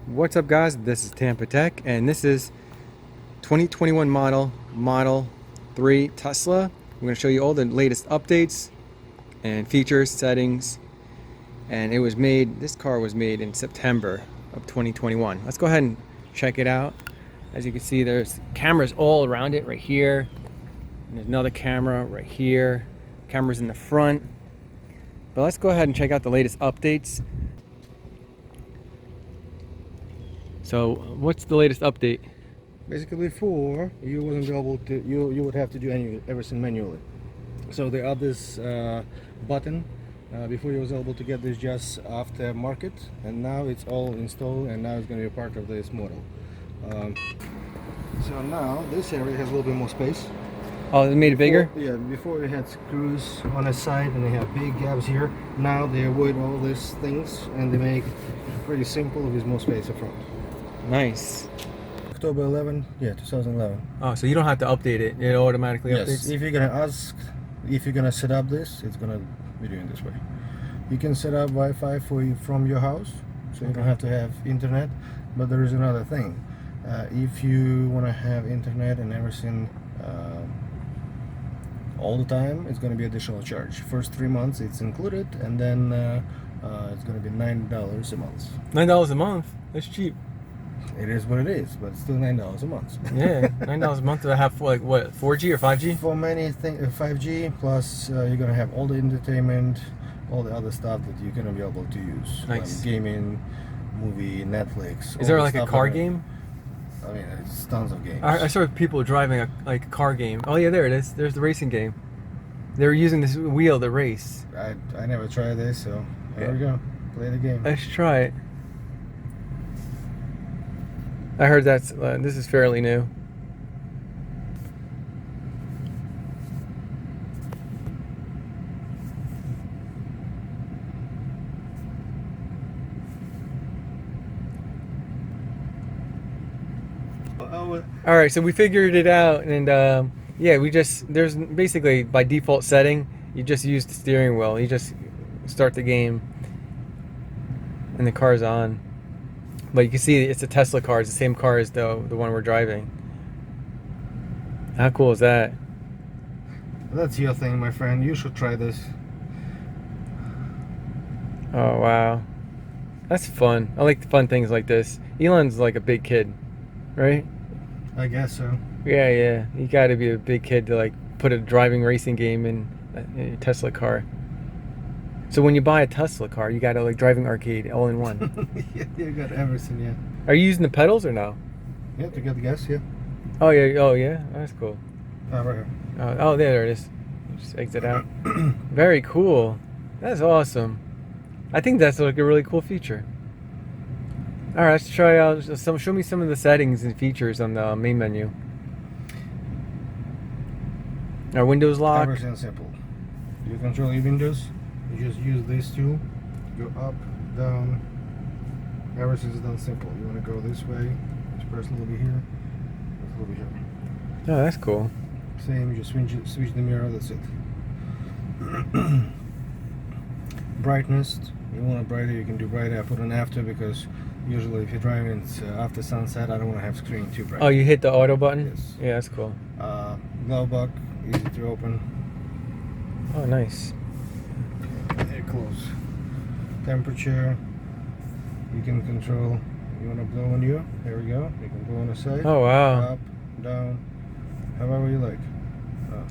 What's up, guys? This is Tampatec, and this is 2021 Model 3 Tesla. I'm going to show you all the latest updates and features, settings, and this car was made in September of 2021. Let's go ahead and check it out. As you can see, there's cameras all around it right here. And there's another camera right here. Cameras in the front. But let's go ahead and check out the latest updates. So, what's the latest update? Basically, before you wasn't able to, you would have to do everything manually. So they add this button. Before you was able to get this just after market, and now it's all installed, and now it's going to be a part of this model. So now this area has a little bit more space. Oh, they made it bigger? Yeah, before it had screws on the side and they have big gaps here. Now they avoid all these things and they make it pretty simple with more space up front. Nice. October 11, yeah, 2011. Oh, so you don't have to update it. It automatically updates? Yes, if you're going to ask, if you're going to set up this, it's going to be doing this way. You can set up Wi-Fi from your house, so you don't have to have internet. But there is another thing. If you want to have internet and everything all the time, it's going to be additional charge. First 3 months it's included, and then it's going to be $9 a month. $9 a month? That's cheap. It is what it is, but it's still $9 a month. Yeah, $9 a month to have like what, 4G or 5G? For many things, 5G plus you're going to have all the entertainment, all the other stuff that you're going to be able to use. Nice. Like gaming, movie, Netflix. Is there like a car game? I mean, it's tons of games. I saw people driving a car game. Oh yeah, there it is. There's the racing game. They were using this wheel to race. I never tried this, so here we go. Play the game. Let's try it. I heard this is fairly new. All right, so we figured it out, and yeah, there's basically by default setting, you just use the steering wheel. You just start the game, and the car's on. But you can see it's a Tesla car. It's the same car as the one we're driving. How cool is that? That's your thing, my friend. You should try this. Oh, wow. That's fun. I like fun things like this. Elon's like a big kid, right? I guess so. Yeah. You gotta be a big kid to like put a driving racing game in a Tesla car. So when you buy a Tesla car, you got a like driving arcade all in one. Yeah, you got everything, yeah. Are you using the pedals or no? Yeah, to get the gas, yeah. Oh yeah, that's cool. Right here. Oh, there it is. Just exit out. Very cool. That's awesome. I think that's like a really cool feature. All right, let's try out show me some of the settings and features on the main menu. Our windows lock. Everything simple. You control your windows. You just use these two. Go up, down. Everything is done simple. You want to go this way. Just press a little bit here. Press a little bit here. Oh, that's cool. Same. You just switch the mirror. That's it. Brightness. You want it brighter, you can do brighter. I put an after because usually if you're driving it's after sunset, I don't want to have screen too bright. Oh, you hit the auto button? Yes. Yeah, that's cool. Glove box, easy to open. Oh, nice. There, close. Temperature, you can control. You want to blow on you? There we go. You can blow on the side. Oh, wow. Up, down, however you like.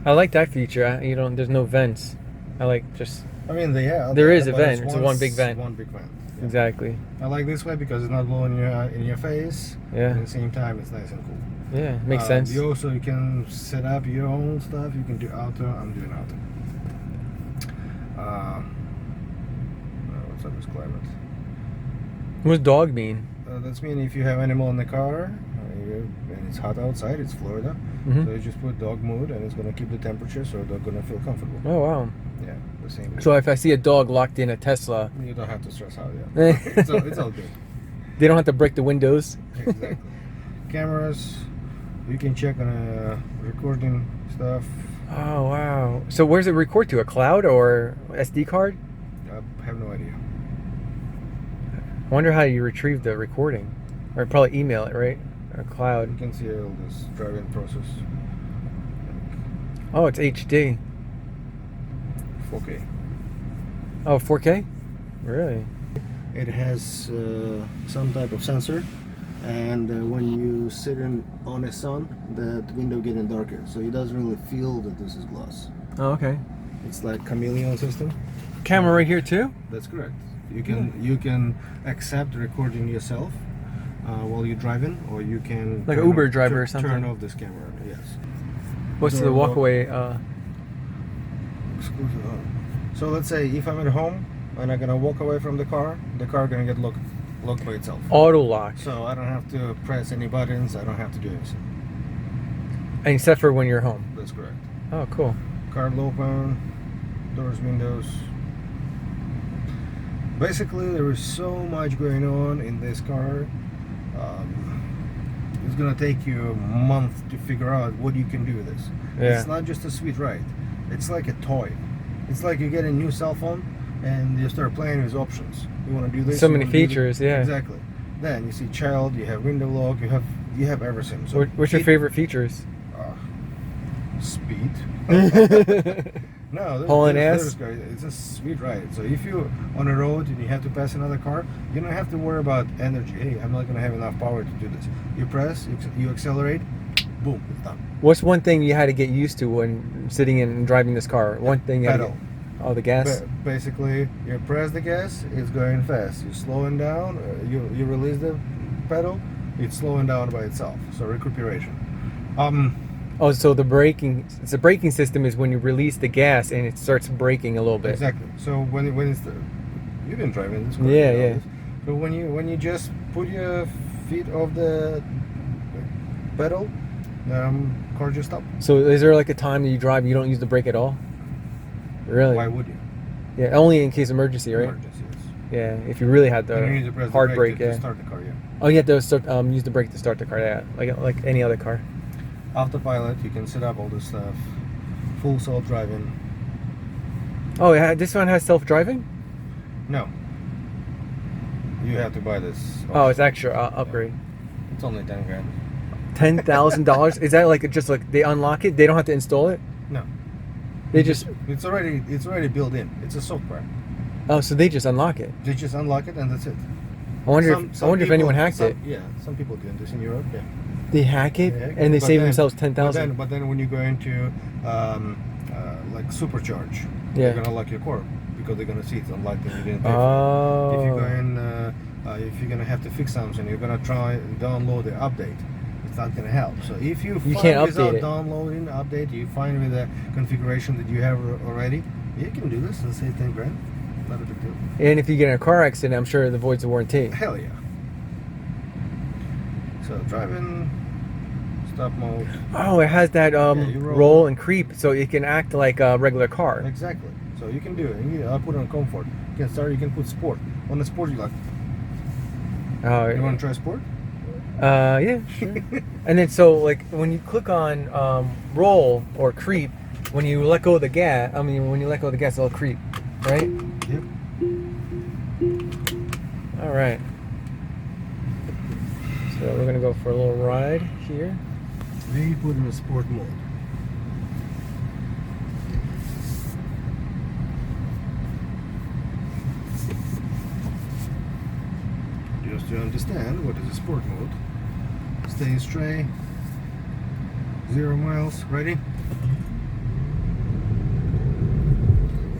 I like that feature. There's no vents. I like just... I mean, there is a vent. It's a one big vent. One big vent. Yeah. Exactly. I like this way because it's not blowing in your face. Yeah. At the same time, it's nice and cool. Yeah, makes sense. You can set up your own stuff. You can do auto. I'm doing auto. What's up with climate? What does dog mean? That's mean if you have animal in the car and it's hot outside, it's Florida, so you just put dog mode and it's gonna keep the temperature, so they're gonna feel comfortable. Oh wow. Yeah, the same. So if I see a dog locked in a Tesla, you don't have to stress out. Yeah, it's all good. They don't have to break the windows. Exactly. Cameras, you can check on recording stuff. Oh wow. So where's it record to? A cloud or SD card? I have no idea. I wonder how you retrieve the recording. or probably email it, right? Or cloud. You can see all this driving process. Oh, it's HD. 4K. Oh, 4K? Really? It has some type of sensor, and when you sit on a sun, the window getting darker, so it doesn't really feel that this is glass. Oh, okay. It's like chameleon system. Camera right here too? That's correct. You can accept recording yourself while you're driving, or you can Like an Uber driver or something. Turn off this camera. Yes. What's the walkaway? Exclusive. So let's say if I'm at home and I'm gonna walk away from the car gonna get locked by itself. Auto lock. So I don't have to press any buttons. I don't have to do anything. And except for when you're home. That's correct. Oh, cool. Car will open, doors, windows. Basically, there is so much going on in this car. It's gonna take you a month to figure out what you can do with this. Yeah. It's not just a sweet ride. It's like a toy. It's like you get a new cell phone and you start playing with options. You want to do this. So you many wanna do features, this. yeah. Exactly. Then you see child. You have window lock. You have everything. So What's your favorite features? Speed. No, Hauling ass? it's a sweet ride. So if you're on a road and you have to pass another car, you don't have to worry about energy. Hey, I'm not going to have enough power to do this. You press, you accelerate, boom, it's done. What's one thing you had to get used to when sitting and driving this car? One thing you had to Pedal. Oh, the gas? Basically, you press the gas, it's going fast. You're slowing down, you release the pedal, it's slowing down by itself. So recuperation. Oh, so the braking system is when you release the gas and it starts braking a little bit. Exactly. So when it's you've been driving this car. Yeah, you know yeah. this. So when you just put your feet off the pedal, car just stop. So is there like a time that you drive you don't use the brake at all? Really? Why would you? Yeah, only in case of emergency, right? Emergency, yes. Yeah, if you really had And you need the to press hard the brake, to yeah. start the car, yeah. Oh, you have to start, use the brake to start the car, yeah, like any other car. Autopilot, you can set up all this stuff. Full self-driving. Oh, yeah, this one has self-driving? No. You have to buy this. Oh, it's extra upgrade. It's only 10 grand. $10,000? Is that like just like they unlock it? They don't have to install it? No. They just It's already built in. It's a software. oh, so they just unlock it. They just unlock it and that's it. I wonder if anyone hacked it. Yeah, some people do this in Europe. Yeah. They hack it Yeah, and they but save then- themselves 10,000. But then when you go into like supercharge, Yeah. they're gonna lock your car because they're gonna see it's unlocked and you didn't pay for Oh. it. If you go in, if you're gonna have to fix something, you're gonna try and download the update. It's not gonna help. So if you find can't without update it. downloading the update, you find with the configuration that you have already, you can do this and save 10 grand. Not a big deal. And if you get in a car accident, I'm sure it voids the warranty. Hell yeah. So driving, stop mode. Oh, it has that you roll. roll and creep, so it can act like a regular car. Exactly. So you can do it. I'll put it on comfort. You can start. You can put sport. On the sport, you like. Oh, You want to try sport? yeah, sure. And then so like when you click on roll or creep, when you let go of the gas, when you let go of the gas, it'll creep, right? Yep. All right. So we're gonna go for a little ride here. Then you put in a sport mode. Just to understand what is a sport mode. Stay straight. 0 miles. Ready?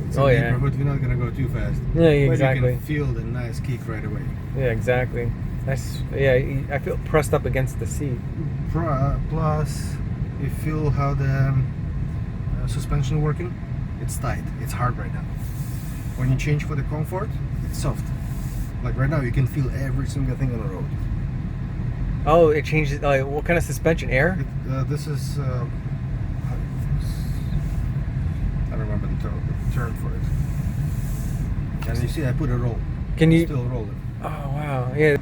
It's Oh, a yeah. neighborhood. We're not gonna go too fast. Yeah, But exactly. you can feel the nice kick right away. Yeah, exactly. That's yeah. I feel pressed up against the seat. Plus, you feel how the suspension working. It's tight. It's hard right now. When you change for the comfort, it's soft. Like right now, you can feel every single thing on the road. Oh, it changes. Like what kind of suspension? Air? This is. I don't remember the term for it. And you see, I put a roll. Can you? Still rolling. Oh wow! Yeah.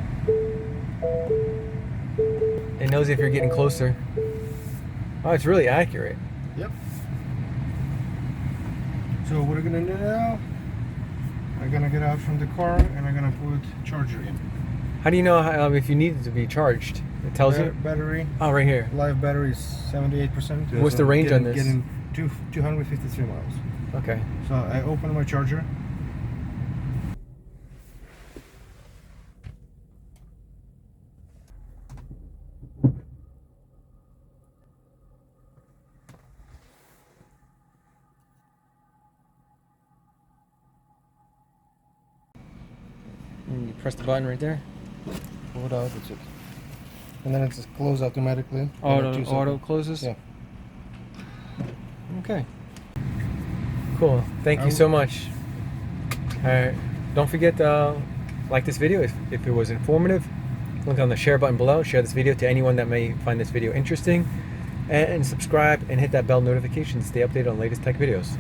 It knows if you're getting closer. Oh, it's really accurate. Yep. So what we're gonna do now? I'm gonna get out from the car and I'm gonna put charger in. How do you know if you need it to be charged? It tells you? Battery. Oh, right here. Live battery is 78%. What's the range on this? Getting 253 miles. Okay. So I open my charger. And you press the button right there. Pull it out. That's it. And then it's just close automatically. Auto closes? Yeah. Okay. Cool. Thank you so much. Don't forget to like this video if it was informative. Click on the share button below. Share this video to anyone that may find this video interesting. And subscribe and hit that bell notification to stay updated on latest tech videos.